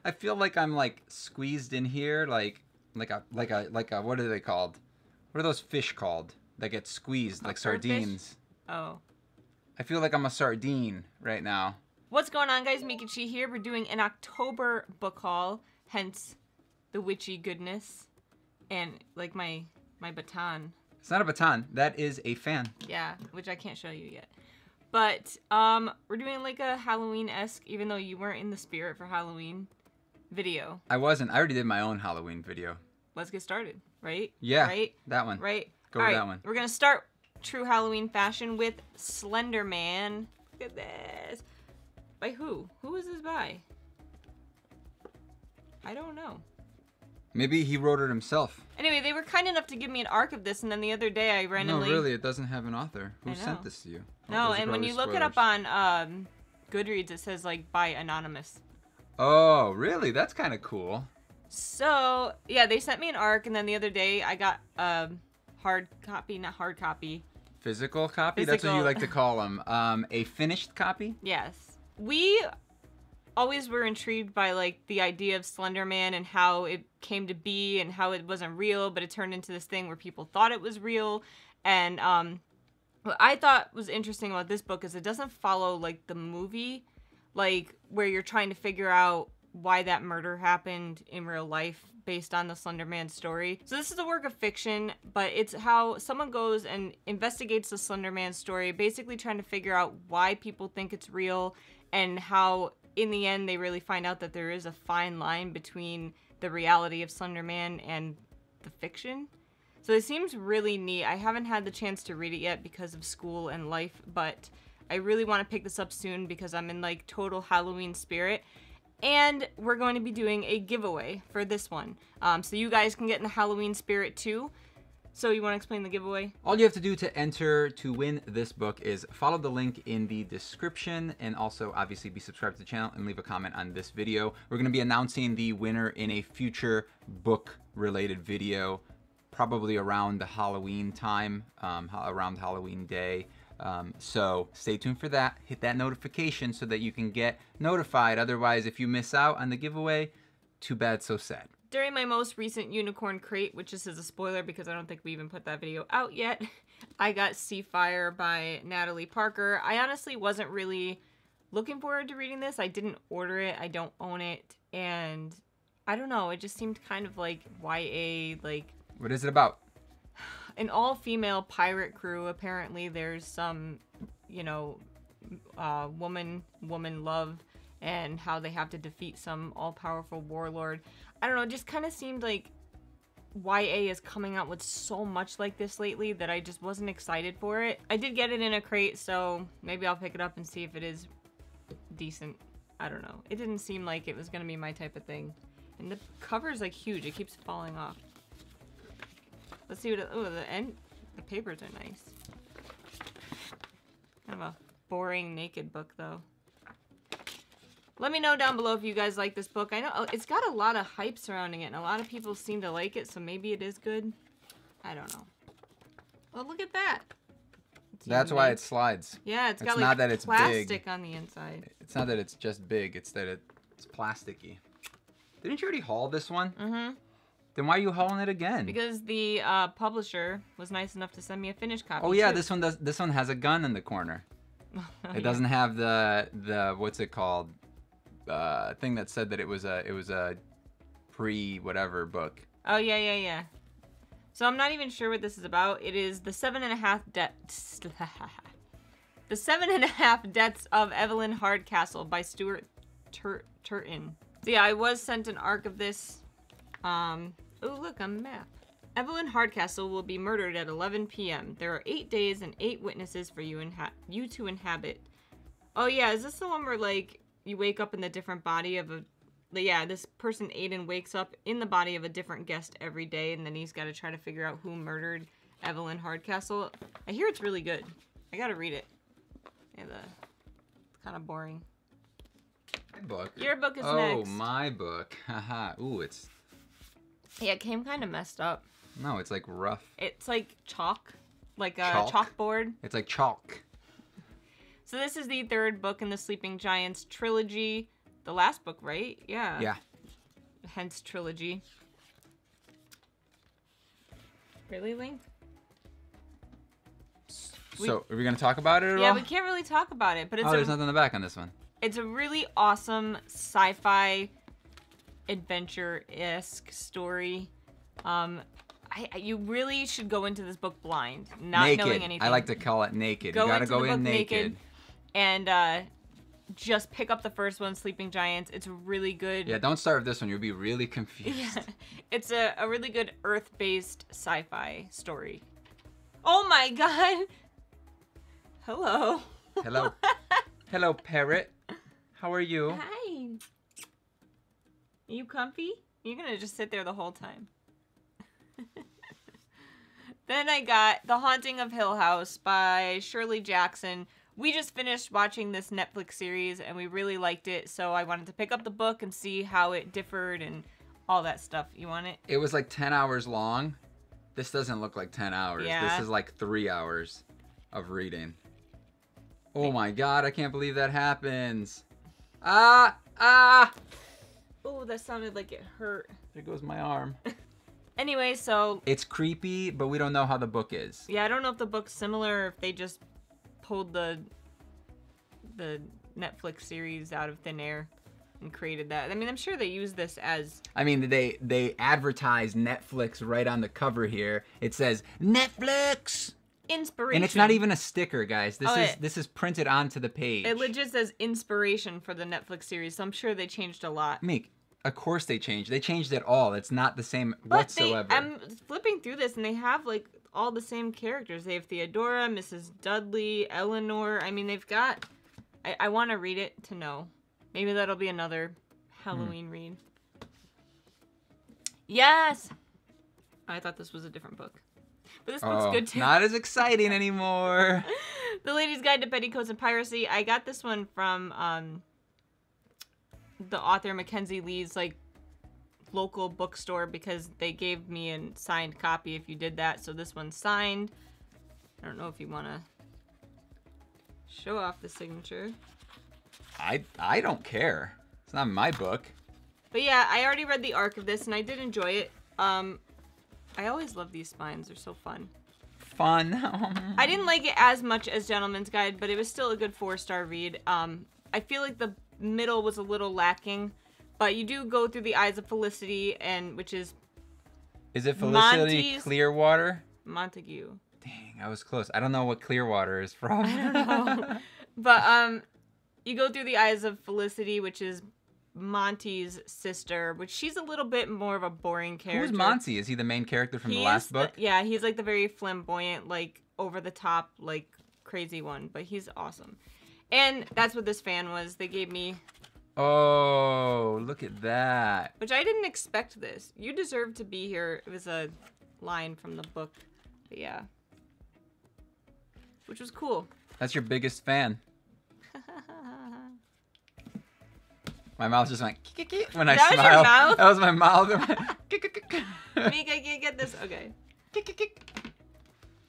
I feel like I'm like squeezed in here, like a what are they called? What are those fish called that get squeezed like sardines? Oh. I feel like I'm a sardine right now. What's going on, guys? Meekachii here. We're doing an October book haul, hence the witchy goodness and like my baton. It's not a baton. That is a fan. Yeah, which I can't show you yet. But we're doing like a Halloween-esque, even though you weren't in the spirit for Halloween, video. I wasn't. I already did my own Halloween video. Let's get started, right? Yeah, right? that one. Right? Go with that one. We're going to start true Halloween fashion with Slender Man. Look at this. By who? Who is this by? I don't know. Maybe he wrote it himself. Anyway, they were kind enough to give me an arc of this, and then the other day I randomly... No, really, it doesn't have an author. Who sent this to you? No, and when you look it up on Goodreads, it says, like, by Anonymous. Oh, really? That's kind of cool. So, yeah, they sent me an arc, and then the other day I got hard copy, not hard copy. Physical copy? That's what you like to call them. A finished copy? Yes. We always were intrigued by, like, the idea of Slender Man and how it came to be and how it wasn't real, but it turned into this thing where people thought it was real. And what I thought was interesting about this book is it doesn't follow, like, the movie, like, where you're trying to figure out why that murder happened in real life based on the Slender Man story. So this is a work of fiction, but it's how someone goes and investigates the Slender Man story, basically trying to figure out why people think it's real and how in the end they really find out that there is a fine line between the reality of Slender Man and the fiction. So it seems really neat. I haven't had the chance to read it yet because of school and life, but I really want to pick this up soon because I'm in like total Halloween spirit. And we're going to be doing a giveaway for this one. So you guys can get in the Halloween spirit too. So you want to explain the giveaway? All you have to do to enter to win this book is follow the link in the description and also obviously be subscribed to the channel and leave a comment on this video. We're going to be announcing the winner in a future book related video, probably around the Halloween time, around Halloween day. So stay tuned for that. Hit that notification so that you can get notified. Otherwise, if you miss out on the giveaway, too bad, so sad. During my most recent unicorn crate, which this is a spoiler because I don't think we even put that video out yet, I got Seafire by Natalie Parker. I honestly wasn't really looking forward to reading this. I didn't order it. I don't own it. And I don't know. It just seemed kind of like YA, like... What is it about? An all-female pirate crew. Apparently there's some, you know, woman love and how they have to defeat some all-powerful warlord. I don't know, it just kind of seemed like YA is coming out with so much like this lately that I just wasn't excited for it. I did get it in a crate, so maybe I'll pick it up and see if it is decent. I don't know. It didn't seem like it was going to be my type of thing. And the cover's like huge. It keeps falling off. Let's see what it, oh, the papers are nice. Kind of a boring naked book though. Let me know down below if you guys like this book. I know it's got a lot of hype surrounding it, and a lot of people seem to like it, so maybe it is good. I don't know. Oh, look at that. That's why it slides. Yeah, it's got not like that it's plastic big on the inside. It's not that it's just big, it's that it's plasticky. Didn't you already haul this one? Mm-hmm. Then why are you hauling it again? Because the publisher was nice enough to send me a finished copy. Oh yeah, too. this one has a gun in the corner. It doesn't have the what's it called? Thing that said that it was a pre-whatever book. Oh yeah. So I'm not even sure what this is about. It is the 7.5 deaths. The 7.5 Deaths of Evelyn Hardcastle by Stuart Turton. So yeah, I was sent an arc of this. Oh look, a map. Evelyn Hardcastle will be murdered at 11 p.m. There are 8 days and 8 witnesses for you to inhabit. Oh yeah, is this the one where like you wake up in the different body of a... Yeah, this person, Aiden, wakes up in the body of a different guest every day, and then he's got to try to figure out who murdered Evelyn Hardcastle. I hear it's really good. I gotta read it. Yeah, it's kind of boring. My book? Your book is next. Oh, my book. Haha. Ooh, it's... Yeah, it came kind of messed up. No, it's like rough. It's like chalk. Like a chalkboard. It's like chalk. So this is the third book in the Sleeping Giants trilogy. the last book, right? Yeah. Yeah. Hence trilogy. Really, Link? So, are we going to talk about it at all? Yeah, we can't really talk about it, but it's there's nothing on the back on this one. It's a really awesome sci-fi adventure-esque story. You really should go into this book blind, not knowing anything. I like to call it naked. You gotta go in naked. And just pick up the first one, Sleeping Giants. It's really good. Yeah, don't start with this one. You'll be really confused. Yeah. It's a really good Earth-based sci-fi story. Oh my god! Hello. Hello. Hello, parrot. How are you? Hi. Are you comfy? You're gonna just sit there the whole time. Then I got The Haunting of Hill House by Shirley Jackson. We just finished watching this Netflix series and we really liked it, so I wanted to pick up the book and see how it differed and all that stuff. You want it? It was like 10 hours long. This doesn't look like 10 hours. Yeah. This is like 3 hours of reading. Oh my god, I can't believe that happens. Ah! Oh, that sounded like it hurt. There goes my arm. Anyway, so... It's creepy, but we don't know how the book is. Yeah, I don't know if the book's similar or if they just pulled the Netflix series out of thin air and created that. I mean, I'm sure they use this as... I mean, they advertise Netflix right on the cover here. It says, Netflix! Inspiration. And it's not even a sticker, guys. This is printed onto the page. It legit says inspiration for the Netflix series, so I'm sure they changed a lot. Meek, of course they changed. They changed it all. It's not the same whatsoever. I'm flipping through this, and they have, like, all the same characters. They have Theodora, Mrs. Dudley, Eleanor. I mean, they've got... I want to read it to know. Maybe that'll be another Halloween read. Yes! I thought this was a different book. But this book's good, too. Not as exciting anymore. The Lady's Guide to Petticoats and Piracy. I got this one from the author Mackenzie Lee's, like, local bookstore because they gave me a signed copy if you did that. So this one's signed. I don't know if you want to show off the signature. I don't care. It's not my book. But yeah, I already read the arc of this and I did enjoy it. I always love these spines. They're so fun. Fun. I didn't like it as much as Gentleman's Guide, but it was still a good 4-star read. I feel like the middle was a little lacking, but you do go through the eyes of Felicity, and which is... Is it Felicity Monty's... Clearwater? Montague. Dang, I was close. I don't know what Clearwater is from. I don't know. But, you go through the eyes of Felicity, which is Monty's sister, which she's a little bit more of a boring character. Who's Monty? Is he the main character from the last book? Yeah, he's like the very flamboyant, like over-the-top, like crazy one, but he's awesome. And that's what this fan was. They gave me... Oh, look at that. Which I didn't expect this. You deserve to be here. It was a line from the book. But yeah. Which was cool. That's your biggest fan. My mouth just went when I smiled. That was your mouth? That was my mouth. Meek, I can't get this. Okay.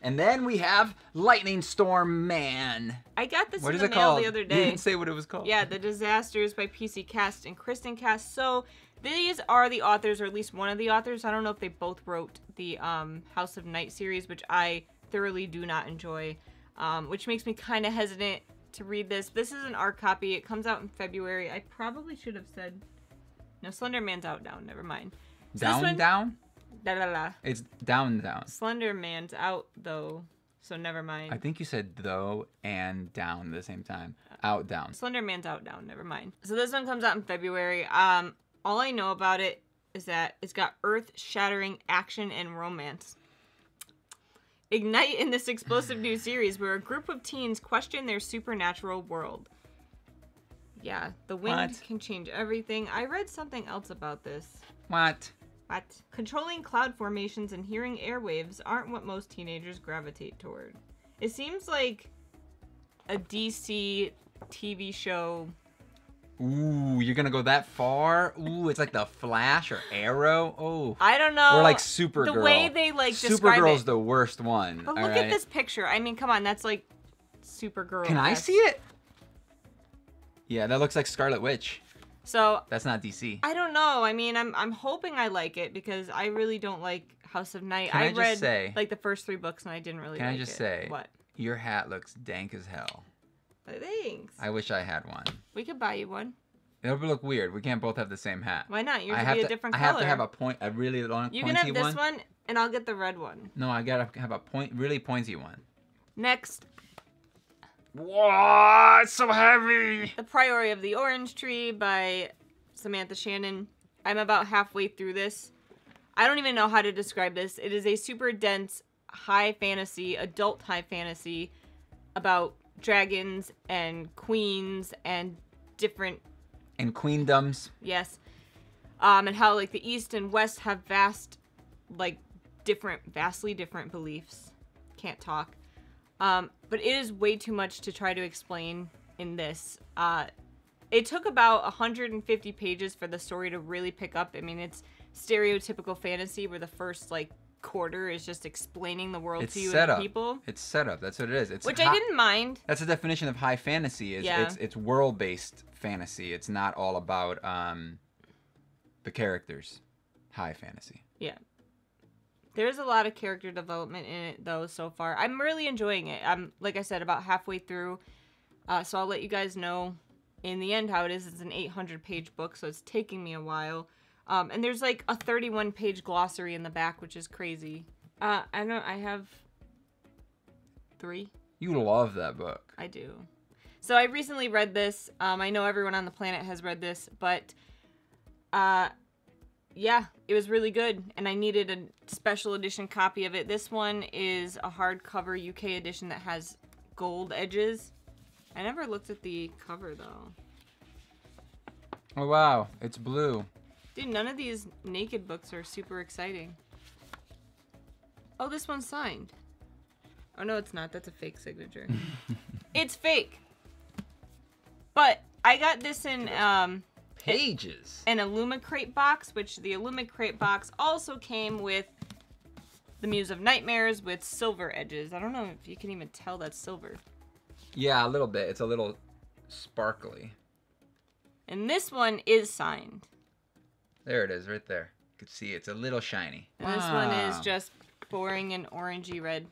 And then we have Lightning Storm Man. I got this What in is the it mail called? the other You day. didn't say what it was called. Yeah, The Disasters by PC Cast and Kristen Cast. So these are the authors, or at least one of the authors. I don't know if they both wrote the House of Night series, which I thoroughly do not enjoy, which makes me kind of hesitant to read this. This is an art copy. It comes out in February. I probably should have said... No, Slender Man's out now. Never mind. So Down? Da-da-da. It's down. Slender Man's out, though, so never mind. I think you said though and down at the same time. Out, down. Slender Man's out, down. Never mind. So this one comes out in February. All I know about it is that it's got earth-shattering action and romance. Ignite in this explosive new series where a group of teens question their supernatural world. Yeah, the wind can change everything. I read something else about this. What? Controlling cloud formations and hearing airwaves aren't what most teenagers gravitate toward. It seems like a DC TV show. Ooh, you're gonna go that far? Ooh, it's like the Flash or Arrow. Oh, I don't know. Or like Supergirl. The way they like describe Supergirl's it. the worst one. But look at this picture. I mean, come on, that's like Supergirl. Can I see it? Yeah, that looks like Scarlet Witch. So that's not DC. I don't know. I mean, I'm hoping I like it because I really don't like House of Night. Can I read just say, like the first 3 books and I didn't really can like I just it. say, What? Your hat looks dank as hell. Thanks. I wish I had one. We could buy you one. It'll look weird. We can't both have the same hat. Why not? Yours would be a different color. I have to have a really long pointy one. You can have this one, and I'll get the red one. No, I gotta have a really pointy one. Next. Whoa, it's so heavy. The Priory of the Orange Tree by Samantha Shannon. I'm about halfway through this. I don't even know how to describe this. It is a super dense high fantasy, adult high fantasy about dragons and queens and different... And queendoms. Yes. And how, like, the East and West have vastly different beliefs. Can't talk. But it is way too much to try to explain in this. It took about 150 pages for the story to really pick up. I mean, it's stereotypical fantasy where the first, like, quarter is just explaining the world to you and the people. It's setup. That's what it is. It's Which I didn't mind. That's the definition of high fantasy. It's world-based fantasy. It's not all about the characters. High fantasy. Yeah. There's a lot of character development in it, though, so far. I'm really enjoying it. I'm, like I said, about halfway through. So I'll let you guys know in the end how it is. It's an 800-page book, so it's taking me a while. And there's, like, a 31-page glossary in the back, which is crazy. I have 3. You love that book. I do. So I recently read this. I know everyone on the planet has read this, but... yeah, it was really good, and I needed a special edition copy of it. This one is a hardcover UK edition that has gold edges. I never looked at the cover, though. Oh, wow. It's blue. Dude, none of these naked books are super exciting. Oh, this one's signed. Oh, no, it's not. That's a fake signature. It's fake. But I got this in... pages. An Illumicrate box, which the Illumicrate box also came with the Muse of Nightmares with silver edges. I don't know if you can even tell that's silver. Yeah, a little bit. It's a little sparkly. And this one is signed. There it is, right there. You can see it's a little shiny. And this one is just boring and orangey red.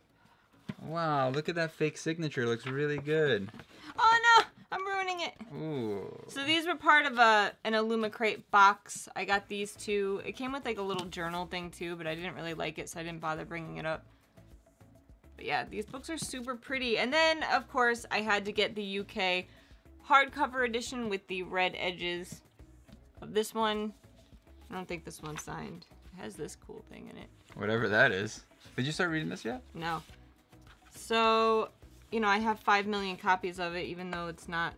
Wow, look at that fake signature. It looks really good. Oh no! I'm ruining it. Ooh. So these were part of an Illumicrate box. I got these 2. It came with like a little journal thing too, but I didn't really like it, so I didn't bother bringing it up. But yeah, these books are super pretty. And then, of course, I had to get the UK hardcover edition with the red edges of this one. I don't think this one's signed. It has this cool thing in it. Whatever that is. Did you start reading this yet? No. So... You know, I have 5 million copies of it, even though it's not...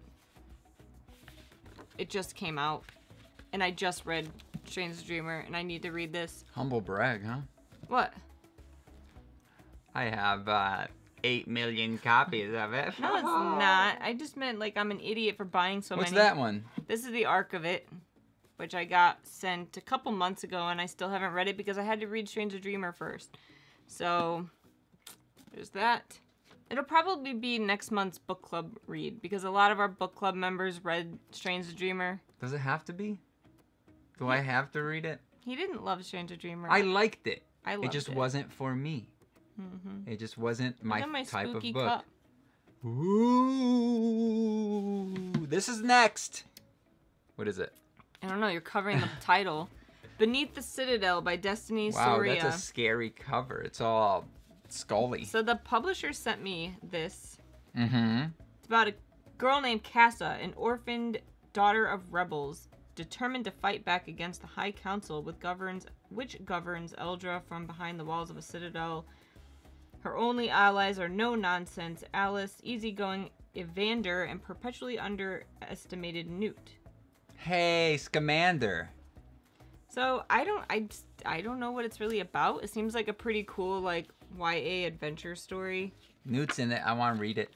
It just came out. And I just read Strange the Dreamer, and I need to read this. Humble brag, huh? What? I have 8 million copies of it. No, it's not. I just meant, like, I'm an idiot for buying so many. What's that one? This is the arc of it, which I got sent a couple months ago, and I still haven't read it because I had to read Strange the Dreamer first. So, there's that. It'll probably be next month's book club read, because a lot of our book club members read Strange the Dreamer. Does it have to be? Do I have to read it? He didn't love Strange the Dreamer. I liked it. I loved it. It just wasn't for me. Mm-hmm. It just wasn't my type of book. Cup. Ooh, this is next. What is it? I don't know. You're covering the title. Beneath the Citadel by Destiny Soria. Wow, that's a scary cover. It's all... Scully. So the publisher sent me this. Mm-hmm. It's about a girl named Cassa, an orphaned daughter of rebels, determined to fight back against the High Council which governs Eldra from behind the walls of a citadel. Her only allies are no-nonsense Alice, easygoing Evander, and perpetually underestimated Newt. Hey, Scamander. So I don't know what it's really about. It seems like a pretty cool, like, YA adventure story. Newt's in it. I want to read it.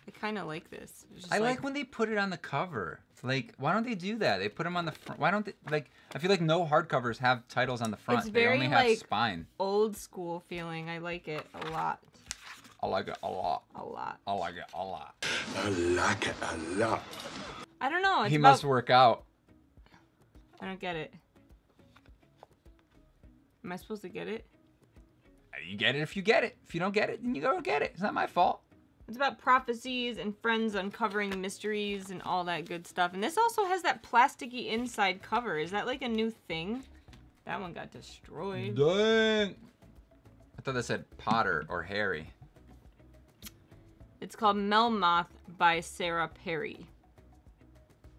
I kind of like this. I like when they put it on the cover. It's like, why don't they do that? They put them on the front. Why don't they, like, I feel like no hardcovers have titles on the front. It's very, they only have like, spine. Old school feeling. I like it a lot. I like it a lot. A lot. I like it a lot. I like it a lot. I don't know. It's he about, must work out. I don't get it. Am I supposed to get it? You get it if you get it. If you don't get it, then you don't get it. It's not my fault. It's about prophecies and friends uncovering mysteries and all that good stuff. And this also has that plasticky inside cover. Is that like a new thing? That one got destroyed. Dang. I thought that said Potter or Harry. It's called Melmoth by Sarah Perry.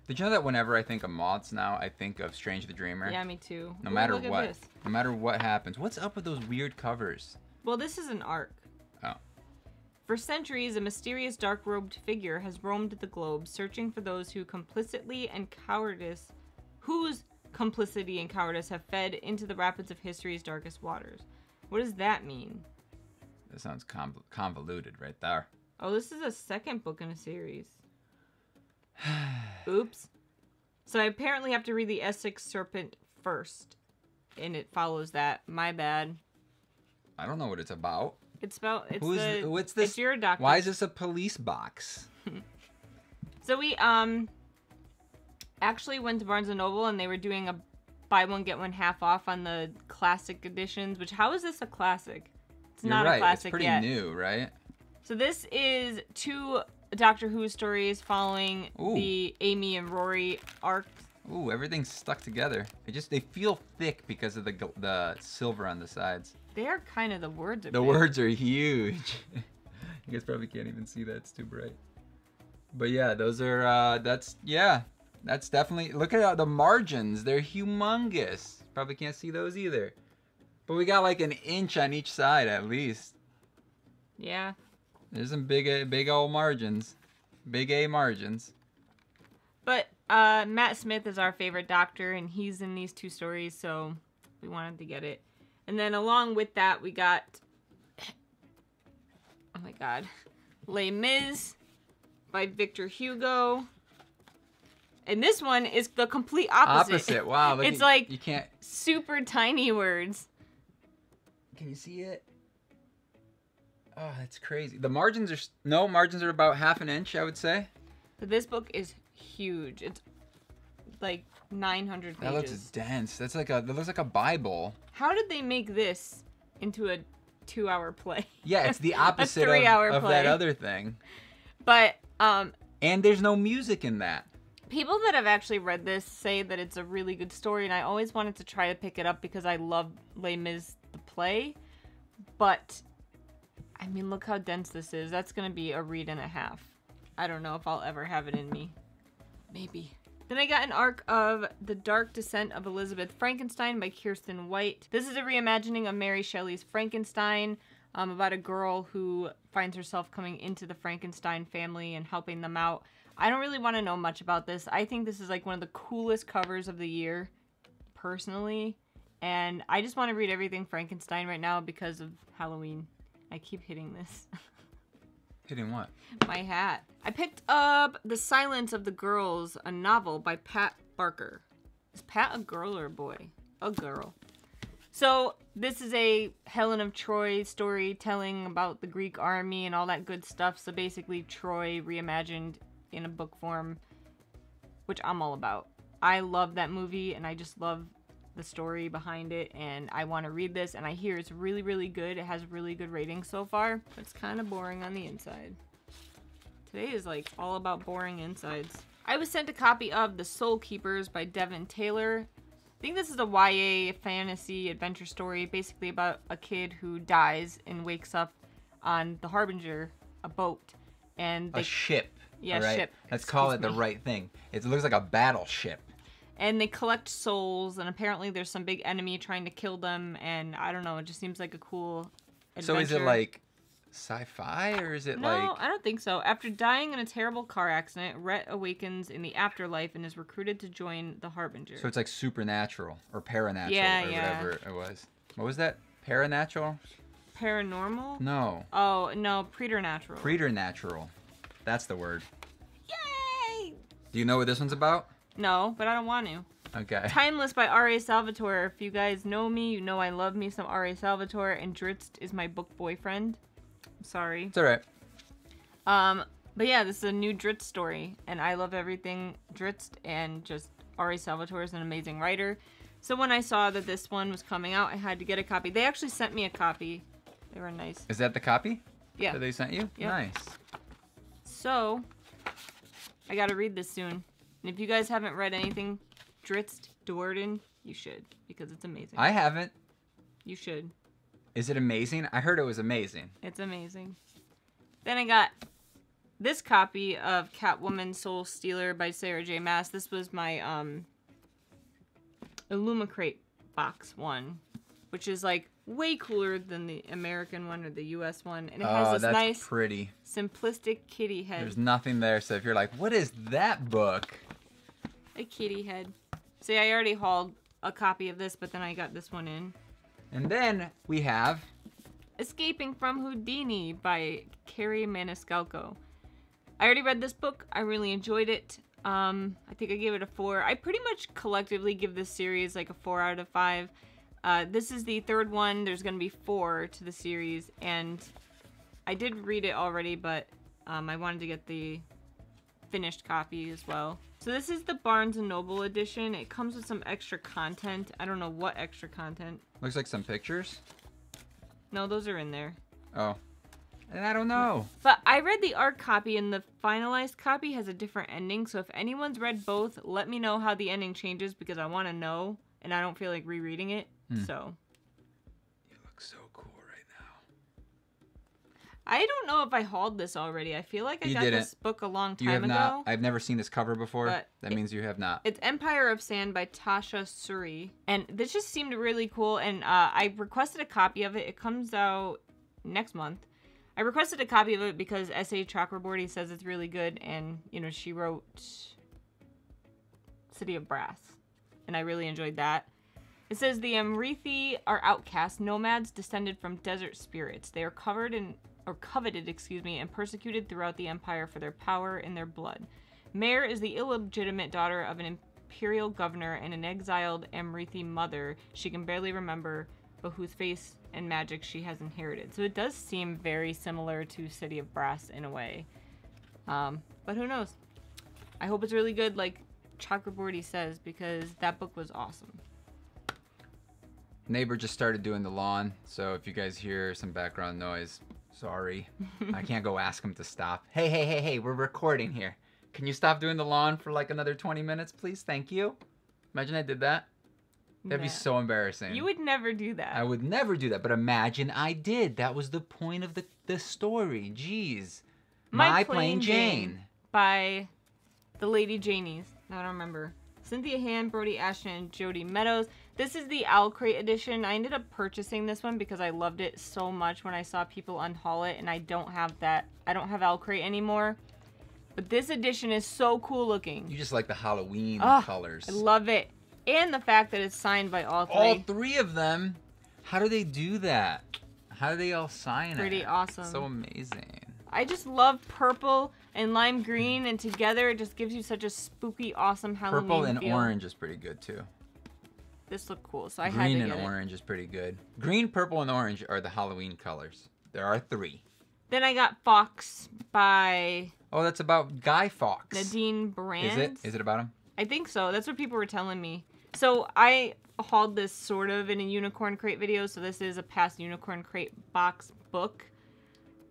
Did you know that whenever I think of moths now, I think of Strange the Dreamer? Yeah, me too. No matter what. No matter what happens. What's up with those weird covers? Well, this is an arc. Oh. For centuries, a mysterious dark-robed figure has roamed the globe, searching for those whose complicity and cowardice have fed into the rapids of history's darkest waters. What does that mean? That sounds convoluted right there. Oh, this is a second book in a series. Oops. So I apparently have to read the Essex Serpent first. And it follows that. My bad. I don't know what it's about. It's about... What's this? It's your doctor. Why is this a police box? So we actually went to Barnes & Noble and they were doing a buy one, get one half off on the classic editions. Which, how is this a classic? It's You're not right. a classic It's pretty yet. new, right? So this is 2 Doctor Who stories following Ooh. the Amy and Rory arc. Ooh, everything's stuck together. They feel thick because of the silver on the sides. They are kind of the words. The words are huge. You guys probably can't even see that. It's too bright. But yeah, those are, that's definitely, look at the margins. They're humongous. Probably can't see those either. But we got like an inch on each side at least. Yeah. There's some big old margins. Big A margins. But Matt Smith is our favorite Doctor, and he's in these 2 stories, so we wanted to get it. And then along with that, we got, oh my god, Les Mis by Victor Hugo. And this one is the complete opposite. Wow. It's like you can't... super tiny words. Can you see it? Oh, that's crazy. The margins are about half an inch, I would say. But this book is huge. It's like 900 pages. That looks dense. That looks like a Bible. How did they make this into a 2-hour play? Yeah, it's the opposite a 3-hour of play. that other thing. But and there's no music in that. People that have actually read this say that it's a really good story, and I always wanted to try to pick it up because I love Les Mis the play. But I mean, look how dense this is. That's gonna be a read and a half. I don't know if I'll ever have it in me. Maybe. Then I got an arc of The Dark Descent of Elizabeth Frankenstein by Kirsten White. This is a reimagining of Mary Shelley's Frankenstein, about a girl who finds herself coming into the Frankenstein family and helping them out. I don't really want to know much about this. I think this is like one of the coolest covers of the year, personally. And I just want to read everything Frankenstein right now because of Halloween. I keep hitting this. Hitting what? My hat. I picked up The Silence of the Girls, a novel by Pat Barker. Is Pat a girl or a boy? A girl. So this is a Helen of Troy story telling about the Greek army and all that good stuff. So basically Troy reimagined in a book form, which I'm all about. I love that movie and I just love the story behind it, and I want to read this, and I hear it's really, really good. It has really good ratings so far, but it's kind of boring on the inside. Today is like all about boring insides. I was sent a copy of The Soul Keepers by Devin Taylor. I think this is a YA fantasy adventure story, basically about a kid who dies and wakes up on the Harbinger, a boat, and a ship. Yeah, right? ship. Let's call it the right thing. It looks like a battleship. And they collect souls, and apparently there's some big enemy trying to kill them, and I don't know, it just seems like a cool adventure. So is it like sci-fi, or is it like... No, I don't think so. After dying in a terrible car accident, Rhett awakens in the afterlife and is recruited to join the Harbinger. So it's like supernatural, or paranatural, or yeah. whatever it was. What was that? Paranatural? Paranormal? No. Oh, no, preternatural. Preternatural. That's the word. Yay! Do you know what this one's about? No, but I don't want to. Okay. Timeless by R.A. Salvatore. If you guys know me, you know I love me some R.A. Salvatore, and Dritz is my book boyfriend. I'm sorry. It's alright. But yeah, this is a new Dritz story, and I love everything Dritz, and just R.A. Salvatore is an amazing writer. So when I saw that this one was coming out, I had to get a copy. They actually sent me a copy. They were nice. Is that the copy? Yeah. That they sent you? Yep. Nice. So, I gotta read this soon. And if you guys haven't read anything Drizzt Do'Urden, you should, because it's amazing. I haven't. You should. Is it amazing? I heard it was amazing. It's amazing. Then I got this copy of Catwoman Soul Stealer by Sarah J. Maas. This was my Illumicrate box one, which is like way cooler than the American one or the US one. And it has this that's nice, pretty. simplistic kitty head. There's nothing there, so if you're like, what is that book? A kitty head. See, I already hauled a copy of this, but then I got this one in. And then we have Escaping from Houdini by Carrie Maniscalco. I already read this book. I really enjoyed it. I think I gave it a 4. I pretty much collectively give this series like a 4 out of 5. This is the third one. There's going to be 4 to the series, and I did read it already, but I wanted to get the finished copy as well. So this is the Barnes & Noble edition. It comes with some extra content. I don't know what extra content. looks like some pictures. No, those are in there. Oh. And I don't know. But I read the art copy, and the finalized copy has a different ending. So if anyone's read both, let me know how the ending changes, because I want to know, and I don't feel like rereading it. So. You look so cool right now. I don't know if I hauled this already. I feel like I got this book a long You have time ago. not. I've never seen this cover before. But That means you have not. It's Empire of Sand by Tasha Suri. And this just seemed really cool. And I requested a copy of it. It comes out next month. I requested a copy of it because S.A. Chakraborty says it's really good. And, you know, she wrote City of Brass. And I really enjoyed that. It says the Amrithi are outcast nomads descended from desert spirits. They are coveted, and persecuted throughout the empire for their power and their blood. Mare is the illegitimate daughter of an imperial governor and an exiled Amrithi mother she can barely remember, but whose face and magic she has inherited. So it does seem very similar to City of Brass in a way. But who knows? I hope it's really good, like Chakraborty says, because that book was awesome. Neighbor just started doing the lawn, so if you guys hear some background noise, sorry. I can't go ask him to stop. Hey, we're recording here. Can you stop doing the lawn for like another 20 minutes, please? Thank you. Imagine I did that. That'd be so embarrassing. You would never do that. I would never do that, but imagine I did. That was the point of the story. Jeez. My Plain Jane. By the Lady Janies. I don't remember. Cynthia Hand, Brody Ashton, and Jody Meadows. This is the Owl Crate edition. I ended up purchasing this one because I loved it so much when I saw people unhaul it, and I don't have that. I don't have Owl Crate anymore. But this edition is so cool looking. You just like the Halloween colors. I love it. And the fact that it's signed by all 3. All 3 of them? How do they do that? How do they all sign it? Pretty awesome. So amazing. I just love purple and lime green, and together it just gives you such a spooky, awesome Halloween Purple and feel. orange is pretty good too. This looked cool, so I Green had to and get it. orange is pretty good. Green, purple, and orange are the Halloween colors. There are 3. Then I got Fawkes by... Oh, that's about Guy Fawkes. Nadine Brand. Is it? Is it about him? I think so. That's what people were telling me. So I hauled this sort of in a Unicorn Crate video, so this is a past Unicorn Crate box book.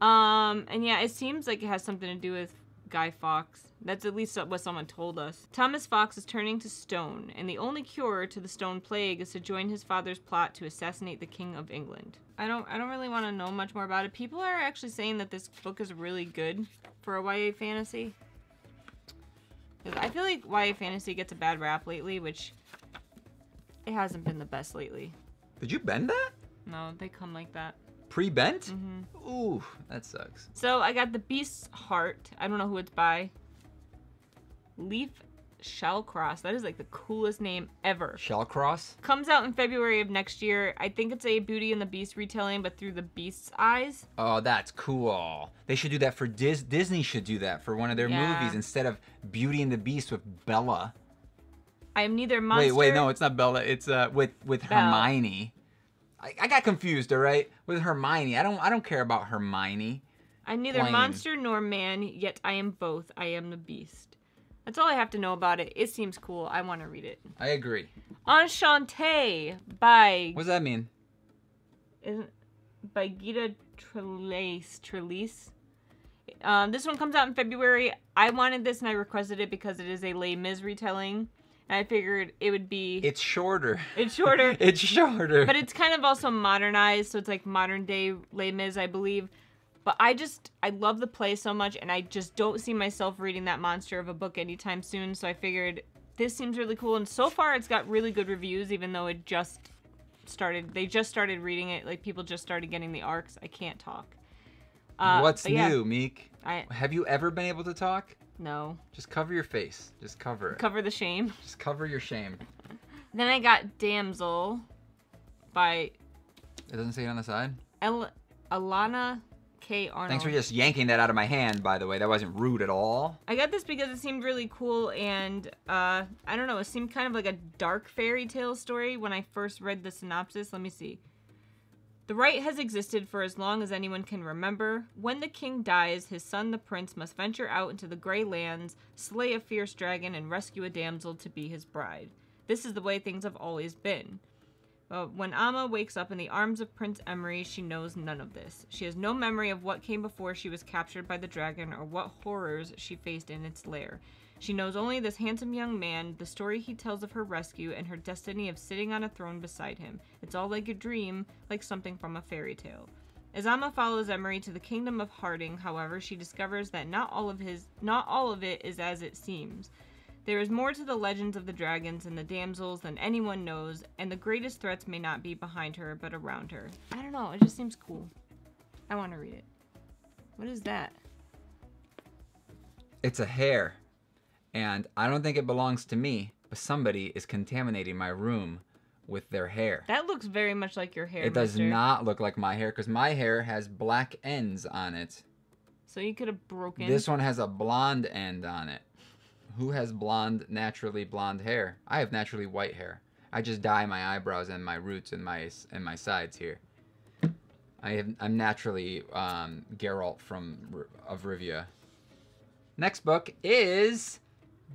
And yeah, it seems like it has something to do with Guy Fawkes. That's at least what someone told us. Thomas Fawkes is turning to stone, and the only cure to the stone plague is to join his father's plot to assassinate the King of England. I don't really want to know much more about it. People are actually saying that this book is really good for a YA fantasy. I feel like YA fantasy gets a bad rap lately, which it hasn't been the best lately. Did you bend that? No, they come like that. Pre-bent? Mm-hmm. Ooh, that sucks. So I got The Beast's Heart. I don't know who it's by. Leaf Shellcross. That is like the coolest name ever. Shellcross? Comes out in February of next year. I think it's a Beauty and the Beast retelling, but through the Beast's eyes. Oh, that's cool. They should do that for Disney should do that for one of their movies instead of Beauty and the Beast with Bella. I am neither monster... Wait, no, it's not Bella. It's with Hermione. I got confused, all right? With Hermione. I don't care about Hermione. I'm neither monster nor man, yet I am both. I am the Beast. That's all I have to know about it. It seems cool. I want to read it. I agree. Enchanté by... What does that mean? By Gita Trelease. This one comes out in February. I wanted this and I requested it because it is a Les Mis retelling. And I figured it would be... It's shorter. It's shorter. It's shorter. But it's kind of also modernized, so it's like modern day Les Mis, I believe. But I love the play so much, and I just don't see myself reading that monster of a book anytime soon. So I figured this seems really cool. And so far it's got really good reviews, even though it just started... They just started reading it. Like, people just started getting the arcs. I can't talk. What's new, Meek? Have you ever been able to talk? No. Just cover your face. Just cover it. Cover the shame. Just cover your shame. Then I got Damsel by... It doesn't say it on the side? Alana K. Arnold. Thanks for just yanking that out of my hand, by the way. That wasn't rude at all. I got this because it seemed really cool, and I don't know, it seemed kind of like a dark fairy tale story when I first read the synopsis. Let me see. The right has existed for as long as anyone can remember. When the king dies, his son, the prince, must venture out into the gray lands, slay a fierce dragon, and rescue a damsel to be his bride. This is the way things have always been. When Amma wakes up in the arms of Prince Emery, she knows none of this. She has no memory of what came before she was captured by the dragon or what horrors she faced in its lair. She knows only this handsome young man, the story he tells of her rescue, and her destiny of sitting on a throne beside him. It's all like a dream, like something from a fairy tale. As Amma follows Emery to the kingdom of Harding, however, she discovers that not all of it is as it seems. There is more to the legends of the dragons and the damsels than anyone knows, and the greatest threats may not be behind her, but around her. I don't know, it just seems cool. I want to read it. What is that? It's a hair. And I don't think it belongs to me, but somebody is contaminating my room with their hair. That looks very much like your hair, It does not look like my hair, because my hair has black ends on it. So you could have broken... This one has a blonde end on it. Who has naturally blonde hair? I have naturally white hair. I just dye my eyebrows and my roots and my sides here. I'm naturally Geralt of Rivia. Next book is...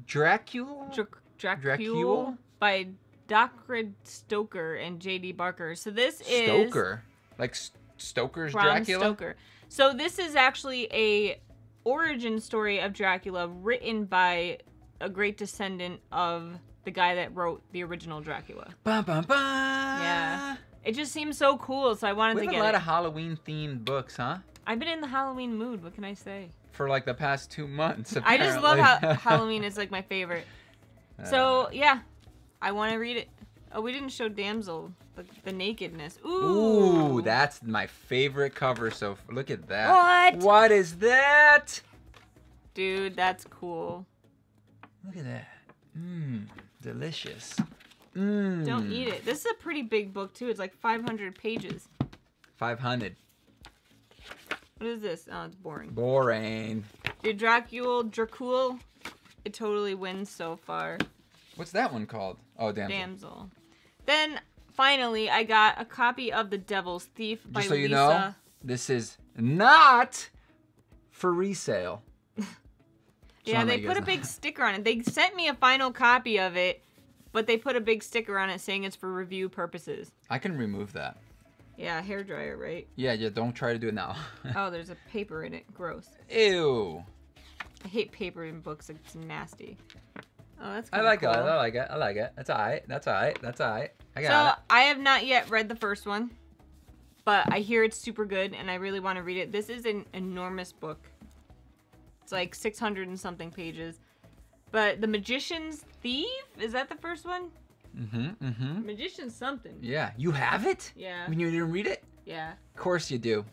Dracula? Dracula by Dr. Stoker and J.D. Barker. So this is... Stoker? Like Stoker's Dracula? Stoker. So this is actually a origin story of Dracula written by a great descendant of the guy that wrote the original Dracula. Bum, bum, bum. Yeah. It just seems so cool, so I wanted to get it. We have a lot of Halloween-themed books, huh? I've been in the Halloween mood. What can I say? For like the past 2 months, apparently. I just love how Halloween is like my favorite. So, yeah. I want to read it. Oh, we didn't show Damsel. The nakedness. Ooh. Ooh, that's my favorite cover, so look at that. What? What is that? Dude, that's cool. Look at that. Mmm, delicious. Don't eat it. This is a pretty big book, too. It's like 500 pages. 500. What is this? Oh, it's boring. Boring. Dude, Dracula, it totally wins so far. What's that one called? Oh, Damsel. Damsel. Then, finally, I got a copy of The Devil's Thief by Just so Lisa. you know, this is not for resale. Yeah, they put a big sticker on it. They sent me a final copy of it, but they put a big sticker on it saying it's for review purposes. I can remove that. Yeah, hairdryer, right? Yeah, don't try to do it now. Oh, there's a paper in it. Gross. Ew. I hate paper in books. It's nasty. Oh, that's I kind like of cool. it. I like it. I like it. That's alright. That's alright. That's alright. I got So, it. I have not yet read the first one, but I hear it's super good, and I really want to read it. This is an enormous book. It's like 600 and something pages. But The Magician's Thief? Is that the first one? Magician's something. Yeah. You have it? Yeah. I mean, you didn't read it? Yeah. Of course you do.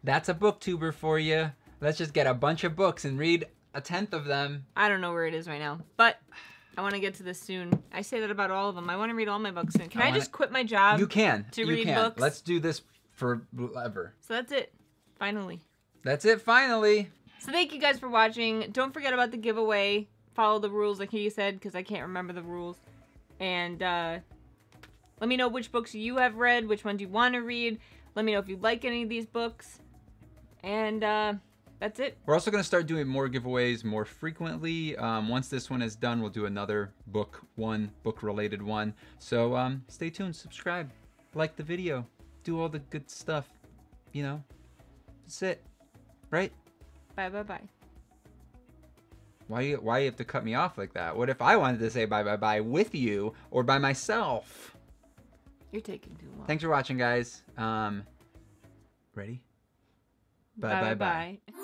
That's a booktuber for you. Let's just get a bunch of books and read a 10th of them. I don't know where it is right now, but I want to get to this soon. I say that about all of them. I want to read all my books soon. Can I just quit my job? You can. To read books? Let's do this forever. So that's it. Finally. That's it, finally. So thank you guys for watching. Don't forget about the giveaway. Follow the rules like he said, because I can't remember the rules. And let me know which books you have read, which ones you want to read. Let me know if you like any of these books. And That's it. We're also going to start doing more giveaways more frequently. Once this one is done, we'll do another book-related one. So stay tuned, subscribe, like the video, do all the good stuff. You know, that's it, right? Bye, bye, bye. Why you have to cut me off like that? What if I wanted to say bye, bye, bye with you or by myself? You're taking too long. Thanks for watching, guys. Ready? Bye, bye, bye. Bye.